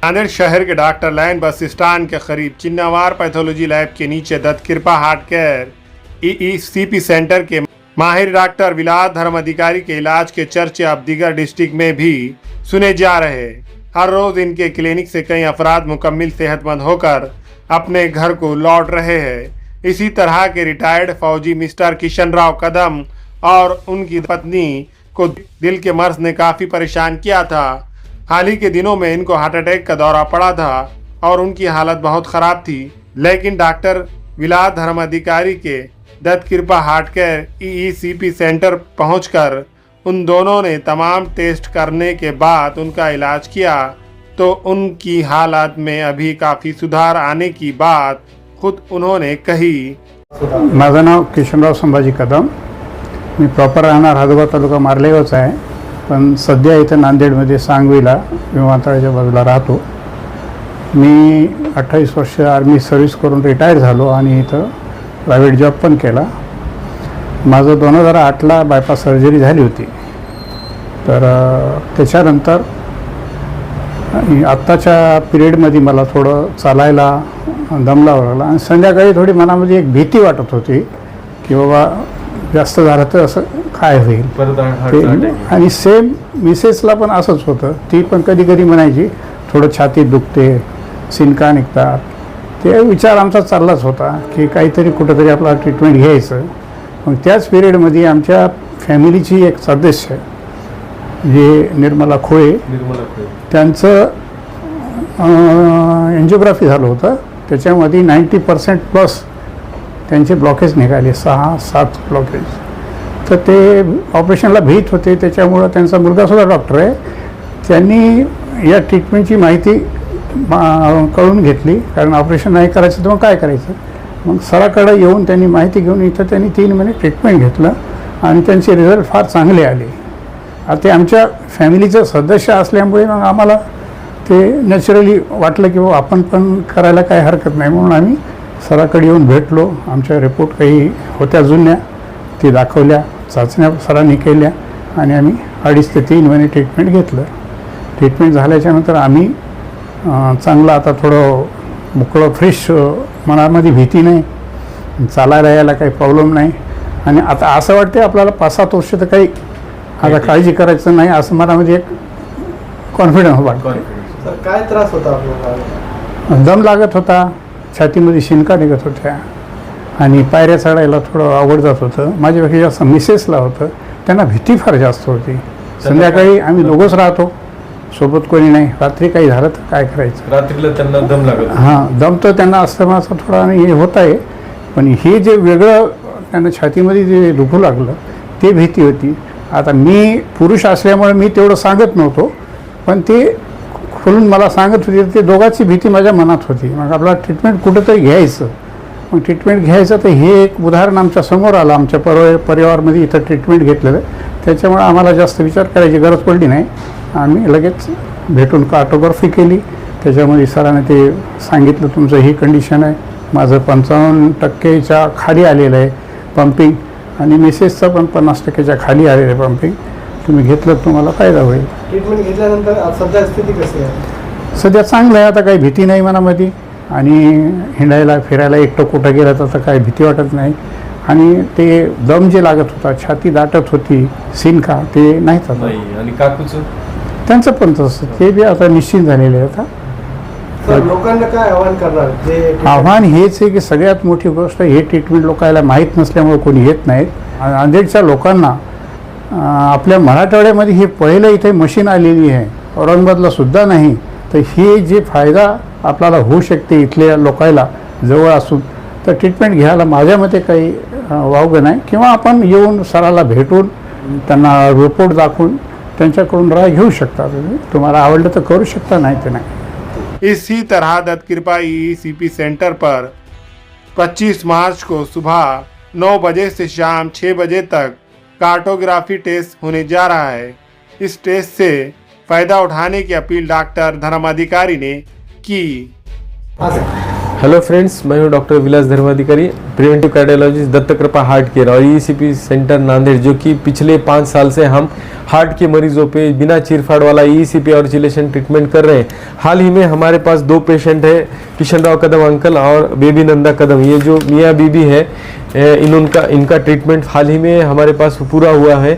नांदेड़ शहर के doctor line bus stand के करीब चिन्नावार पैथोलॉजी लैब के नीचे दत्त कृपा हार्ट केयर ईईसीपी सेंटर के माहिर डॉक्टर विलास धर्म अधिकारी के इलाज के चर्चे अब दीगर डिस्ट्रिक्ट में भी सुने जा रहे। हर रोज इनके क्लिनिक से कई अफराद मुकम्मिल सेहतमंद होकर अपने घर को लौट रहे हैं। इसी तरह के रिटायर्ड फौजी मिस्टर किशन राव कदम और उनकी पत्नी को दिल के मर्ज ने काफी परेशान किया था। हाल ही के दिनों में इनको हार्ट अटैक का दौरा पड़ा था और उनकी हालत बहुत खराब थी, लेकिन डॉक्टर विलास धर्म अधिकारी के दत्त कृपा हार्ट केयर ईईसीपी सेंटर पहुंचकर उन दोनों ने तमाम टेस्ट करने के बाद उनका इलाज किया तो उनकी हालत में अभी काफ़ी सुधार आने की बात खुद उन्होंने कही। माझं नाव किशनराव संभाजी कदम, मी प्रॉपर राहणार हादोबा तालुका मार्लेगावचा आहे, पण सध्या इथं नांदेडमध्ये सांगवीला विमानतळाच्या बाजूला राहतो। मी 28 वर्ष आर्मी सर्व्हिस करून रिटायर झालो आणि इथं प्रायव्हेट जॉब पण केला। माझं 2008ला बायपास सर्जरी झाली होती, तर त्याच्यानंतर आत्ताच्या पिरियडमध्ये मला थोडं चालायला दम लावावा लागला आणि संध्याकाळी थोडी मनामध्ये एक भीती वाटत होती की बाबा जास्त झालं तर असं काय होईल। आणि सेम मिसेसला पण असंच होतं, ती पण कधी कधी म्हणायची थोडं छातीत दुखते, शिंका निघतात। ते विचार आमचा चाललाच होता की काहीतरी कुठंतरी आपला ट्रीटमेंट घ्यायचं। मग त्याच पिरियडमध्ये आमच्या फॅमिलीची एक सदस्य जे निर्मला खोळे, त्यांचं एन्जिओग्राफी झालं होतं, त्याच्यामध्ये 90% प्लस त्यांचे ब्लॉकेज निघाले, 6-7 ब्लॉकेज। तर ते ऑपरेशनला भीत होते, त्याच्यामुळं त्यांचा मुलगासुद्धा डॉक्टर आहे, त्यांनी या ट्रीटमेंटची माहिती कळून घेतली, कारण ऑपरेशन नाही करायचं तर मग काय करायचं। मग सराकडे येऊन त्यांनी माहिती घेऊन इथं त्यांनी 3 महिने ट्रीटमेंट घेतलं आणि त्यांचे रिझल्ट फार चांगले आले। आता ते आमच्या फॅमिलीचं सदस्य असल्यामुळे मग आम्हाला ते नॅचरली वाटलं की बाबा आपण पण करायला काय हरकत नाही, म्हणून आम्ही सराकडे येऊन भेटलो। आमच्या रिपोर्ट काही होत्या जुन्या, ती दाखवल्या, चाचण्या सरांनी केल्या आणि आम्ही 2.5 ते 3 महिने ट्रीटमेंट घेतलं। ट्रीटमेंट झाल्याच्यानंतर आम्ही चांगलं आता थोडं मोकळं फ्रेश, मनामध्ये भीती नाही, चालायला यायला काही प्रॉब्लेम नाही आणि आता असं वाटते आपल्याला 5-7 वर्ष तर काही आता काळजी करायचं नाही असं मनामध्ये एक कॉन्फिडन्स वाटतो। काय त्रास होता आपल्याला? दम लागत होता, छातीमध्ये शिंका निघत होत्या आणि पायऱ्या चढायला थोडं अवघड जात होतं। माझ्यापेक्षा जास्त मिसेसला होतं, त्यांना भीती फार जास्त होती। संध्याकाळी आम्ही दोघंच राहतो, सोबत कोणी नाही, रात्री काही झालं तर काय करायचं। रात्रीला त्यांना दम लागत? हां, दम तर त्यांना अस्थमाचा थोडा हे होत आहे, पण हे जे वेगळं त्यांना छातीमध्ये जे दुखू लागलं ते भीती होती। आता मी पुरुष असल्यामुळे मी तेवढं सांगत नव्हतो, पण ते खोलून मला सांगत होते, ते दोघांची भीती माझ्या मनात होती। मग आपला ट्रीटमेंट कुठंतरी घ्यायचं, मग ट्रीटमेंट घ्यायचं तर हे एक उदाहरण आमच्या समोर आलं। आमच्या परिवारामध्ये इथं ट्रीटमेंट घेतलेलं, त्याच्यामुळे आम्हाला जास्त विचार करायची गरज पडली नाही। आम्ही लगेच भेटून कार्टोग्राफी केली, त्याच्यामध्ये सरांनी ते सांगितलं तुमचं ही कंडिशन आहे, माझं 55%च्या खाली आलेलं आहे पंपिंग आणि मिसेसचं पण 50%च्या खाली आलेलं आहे पंपिंग, तुम्ही घेतलं तुम्हाला फायदा होईल। ट्रीटमेंट घेतल्यानंतर सध्या स्थिती कशी आहे? सध्या चांगलं आहे, आता काही भीती नाही मनामध्ये आणि हिंडायला फिरायला एकटं कुठं गेलं तर काही भीती वाटत नाही आणि ते दम जे लागत होता, छाती दाटत होती, शिंका, ते नाहीच आता। आणि काकूचं त्यांचं पण तसं, ते बी आता निश्चित झालेले आहे। आता तर लोकांना काय आव्हान करणार? जे आव्हान हेच आहे की सगळ्यात मोठी गोष्ट, हे ट्रीटमेंट लोकांना माहीत नसल्यामुळे कोणी येत नाहीत। नांदेडच्या लोकांना आपल्या मराठवाड्यामध्ये हे पहिलं इथे मशीन आलेली आहे, औरंगाबादला सुद्धा नाही, तर हे जे फायदा आपल्याला होऊ शकते इथल्या लोकांना जवळ असून, तर ट्रीटमेंट घ्यायला माझ्या मते काही वावगं नाही, किंवा आपण येऊन सराला भेटून त्यांना रिपोर्ट दाखवून त्यांच्याकडून राय घेऊ शकता। तुम्हाला आवडलं तर करू शकता, नाही तर नाही। इसी तरह दत्त कृपा ईईसीपी सेंटर पर 25 मार्च को सुबह 9 बजे से शाम 6 बजे तक कार्टोग्राफी टेस्ट होने जा रहा है। इस टेस्ट से फायदा उठाने की अपील डॉक्टर धर्माधिकारी ने की। हेलो फ्रेंड्स, मैं हूं doctor Vilas Dharmadhikari, preventive cardiologist Dattakrupa heart care और ईसीपी सेंटर नांदेड़, जो कि पिछले 5 साल से हम हार्ट के मरीजों पे बिना चीरफाड़ वाला ईसीपी और चिलेशन ट्रीटमेंट कर रहे हैं। हाल ही में हमारे पास 2 पेशेंट है, किशन राव कदम अंकल और बेबी नंदा कदम। ये जो मियाँ बीबी है इनका ट्रीटमेंट हाल ही में हमारे पास पूरा हुआ है।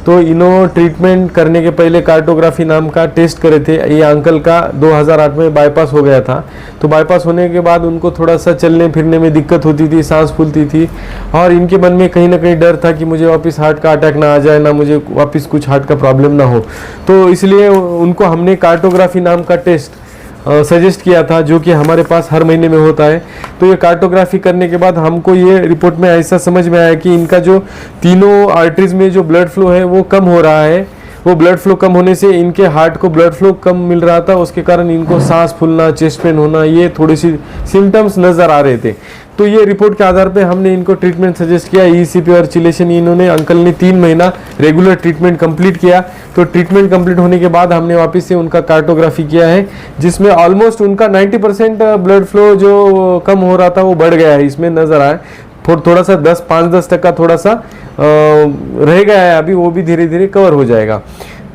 तो इन्हों ट्रीटमेंट करने के पहले कार्टोग्राफी नाम का टेस्ट करे थे। ये अंकल का 2008 में बाईपास हो गया था। तो बाईपास होने के बाद उनको थोड़ा सा चलने फिरने में दिक्कत होती थी, सांस फूलती थी और इनके मन में कहीं ना कहीं डर था कि मुझे वापस हार्ट का अटैक ना आ जाए, ना मुझे वापस कुछ हार्ट का प्रॉब्लम ना हो। तो इसलिए उनको हमने कार्टोग्राफी नाम का टेस्ट सजेस्ट किया था, जो कि हमारे पास हर महीने में होता है। तो ये कार्टोग्राफी करने के बाद हमको ये रिपोर्ट में ऐसा समझ में आया कि इनका जो तीनों आर्टरीज में जो ब्लड फ्लो है वो कम हो रहा है। वो ब्लड फ्लो कम होने से इनके हार्ट को ब्लड फ्लो कम मिल रहा था, उसके कारण इनको सांस फूलना, चेस्ट पेन होना, ये थोड़ी सी सिम्टम्स नज़र आ रहे थे। तो ये रिपोर्ट के आधार पे हमने इनको ट्रीटमेंट सजेस्ट किया, ईसीपी और चिलेशन। इन्होंने अंकल ने 3 महीना रेगुलर ट्रीटमेंट कंप्लीट किया। तो ट्रीटमेंट कंप्लीट होने के बाद हमने वापस से उनका कार्टोग्राफी किया है, जिसमें ऑलमोस्ट उनका 90% ब्लड फ्लो जो कम हो रहा था वो बढ़ गया है, इसमें नज़र आया। थोड़ा सा 5-10% थोड़ा सा रह गया है अभी, वो भी धीरे धीरे कवर हो जाएगा।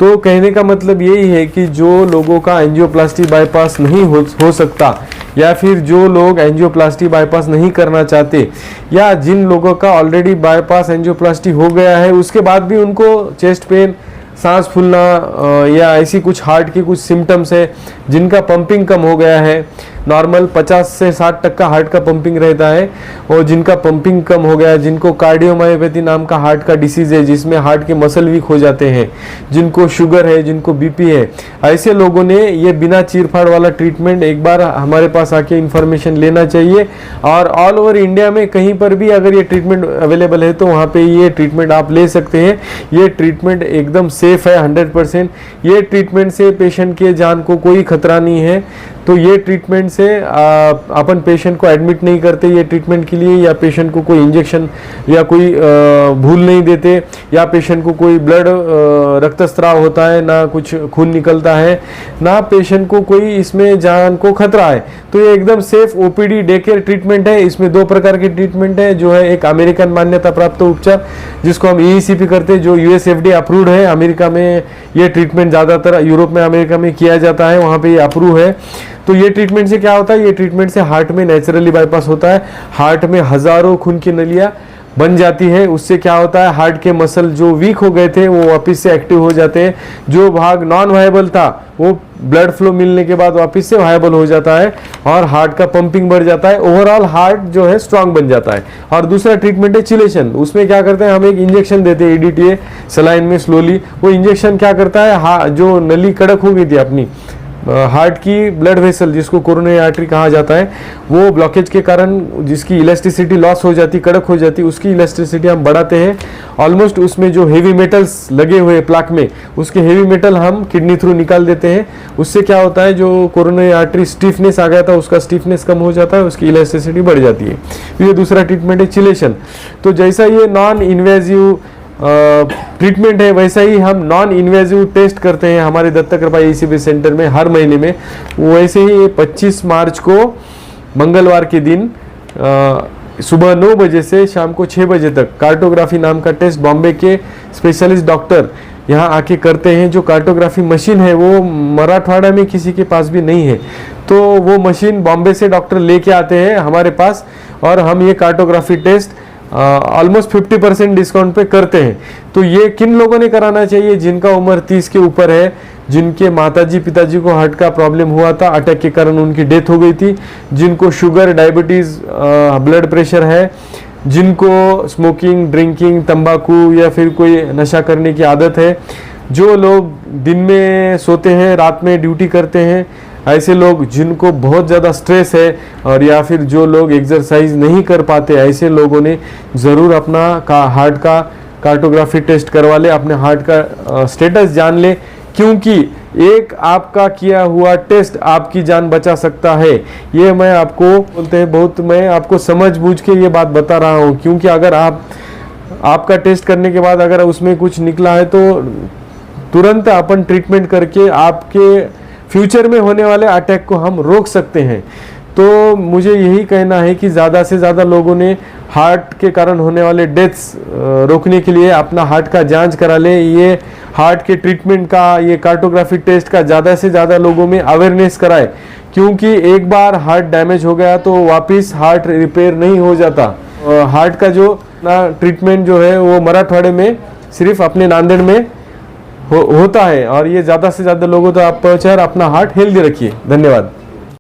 तो कहने का मतलब यही है कि जो लोगों का एंजियोप्लास्टी बाईपास नहीं हो सकता, या फिर जो लोग एंजियोप्लास्टी बाईपास नहीं करना चाहते, या जिन लोगों का ऑलरेडी बाईपास एंजियोप्लास्टी हो गया है उसके बाद भी उनको चेस्ट पेन, सांस फूलना या ऐसी कुछ हार्ट की कुछ सिम्टम्स है, जिनका पंपिंग कम हो गया है, नॉर्मल 50 से 60% हार्ट का पंपिंग रहता है, और जिनका पंपिंग कम हो गया है, जिनको कार्डियोमायोपैथी नाम का हार्ट का डिसीज है जिसमें हार्ट के मसल वीक हो जाते हैं, जिनको शुगर है, जिनको बीपी है, ऐसे लोगों ने ये बिना चीरफाड़ वाला ट्रीटमेंट एक बार हमारे पास आके इन्फॉर्मेशन लेना चाहिए। और ऑल ओवर इंडिया में कहीं पर भी अगर ये ट्रीटमेंट अवेलेबल है तो वहाँ पे ये ट्रीटमेंट आप ले सकते हैं। ये ट्रीटमेंट एकदम सेफ है 100%। ये ट्रीटमेंट से पेशेंट के जान को कोई खतरा नहीं है। तो ये ट्रीटमेंट से अपन पेशेंट को एडमिट नहीं करते ये ट्रीटमेंट के लिए, या पेशेंट को कोई इंजेक्शन या कोई भूल नहीं देते, या पेशेंट को कोई ब्लड रक्तस्राव होता है, ना कुछ खून निकलता है, ना पेशेंट को कोई इसमें जान को खतरा है। तो ये एकदम safe OPD day care treatment है। इसमें 2 प्रकार की ट्रीटमेंट है, जो है एक अमेरिकन मान्यता प्राप्त उपचार जिसको हम ईसीपी करते हैं, जो यूएसएफडी अप्रूव्ड है। अमेरिका में ये ट्रीटमेंट ज़्यादातर, यूरोप में, अमेरिका में किया जाता है, वहाँ पे ये अप्रूव है। तो ये ट्रीटमेंट से क्या होता है, ये ट्रीटमेंट से हार्ट में नेचुरली बाईपास होता है, हार्ट में हजारों खून की नलियां बन जाती है। उससे क्या होता है, हार्ट के मसल जो वीक हो गए थे वो वापस से एक्टिव हो जाते हैं, जो भाग नॉन वायबल था वो ब्लड फ्लो मिलने के बाद वापस से वायबल हो जाता है, और हार्ट का पंपिंग बढ़ जाता है, ओवरऑल हार्ट जो है स्ट्रांग बन जाता है। और दूसरा ट्रीटमेंट है चिलेशन। उसमें क्या करते हैं, हम एक इंजेक्शन देते हैं EDTA सलाइन में स्लोली। वो इंजेक्शन क्या करता है, जो नली कड़क हो गई थी अपनी हार्ट की ब्लड वेसल, जिसको कोरोनरी आर्टरी कहा जाता है, वो ब्लॉकेज के कारण जिसकी इलास्टिसिटी लॉस हो जाती, कड़क हो जाती, उसकी इलास्टिसिटी हम बढ़ाते हैं। ऑलमोस्ट उसमें जो हेवी मेटल्स लगे हुए प्लाक में, उसके हेवी मेटल हम किडनी थ्रू निकाल देते हैं। उससे क्या होता है, जो कोरोनरी आर्टरी स्टिफनेस आ गया था उसका स्टिफनेस कम हो जाता है, उसकी इलास्टिसिटी बढ़ जाती है। ये दूसरा ट्रीटमेंट है चिलेशन। तो जैसा ये नॉन इन्वेजिव ट्रीटमेंट है, वैसा ही हम नॉन इन्वेजिव टेस्ट करते हैं हमारे दत्तकृपा ईसीपी सेंटर में हर महीने में। वैसे ही 25 मार्च को मंगलवार के दिन सुबह 9 बजे से शाम को 6 बजे तक कार्टोग्राफी नाम का टेस्ट बॉम्बे के स्पेशलिस्ट डॉक्टर यहाँ आके करते हैं। जो कार्टोग्राफी मशीन है वो मराठवाड़ा में किसी के पास भी नहीं है, तो वो मशीन बॉम्बे से डॉक्टर लेके आते हैं हमारे पास, और हम ये कार्टोग्राफी टेस्ट ऑलमोस्ट 50% डिस्काउंट पे करते हैं। तो ये किन लोगों ने कराना चाहिए, जिनका उम्र 30 के ऊपर है, जिनके माताजी पिताजी को हार्ट का प्रॉब्लम हुआ था, अटैक के कारण उनकी डेथ हो गई थी, जिनको शुगर, डायबिटीज़, ब्लड प्रेशर है, जिनको स्मोकिंग, ड्रिंकिंग, तंबाकू या फिर कोई नशा करने की आदत है, जो लोग दिन में सोते हैं, रात में ड्यूटी करते हैं, ऐसे लोग जिनको बहुत ज़्यादा स्ट्रेस है, और या फिर जो लोग एक्सरसाइज नहीं कर पाते, ऐसे लोगों ने ज़रूर अपना हार्ट का कार्टोग्राफी टेस्ट करवा ले, अपने हार्ट का स्टेटस जान ले, क्योंकि एक आपका किया हुआ टेस्ट आपकी जान बचा सकता है। ये मैं आपको बोलते हैं बहुत, मैं आपको समझ बूझ के ये बात बता रहा हूँ, क्योंकि अगर आपका टेस्ट करने के बाद अगर उसमें कुछ निकला है तो तुरंत अपन ट्रीटमेंट करके आपके फ्यूचर में होने वाले अटैक को हम रोक सकते हैं। तो मुझे यही कहना है कि ज़्यादा से ज़्यादा लोगों ने हार्ट के कारण होने वाले डेथ्स रोकने के लिए अपना हार्ट का जांच करा ले। ये हार्ट के ट्रीटमेंट का, ये कार्टोग्राफी टेस्ट का ज़्यादा से ज़्यादा लोगों में अवेयरनेस कराए, क्योंकि एक बार हार्ट डैमेज हो गया तो वापस हार्ट रिपेयर नहीं हो जाता। हार्ट का जो ट्रीटमेंट जो है वो मराठवाड़े में सिर्फ अपने नांदेड़ में होता है, और ये ज़्यादा से ज़्यादा लोगों तक आप पहुँचाए और अपना हार्ट हेल्दी रखिए। धन्यवाद।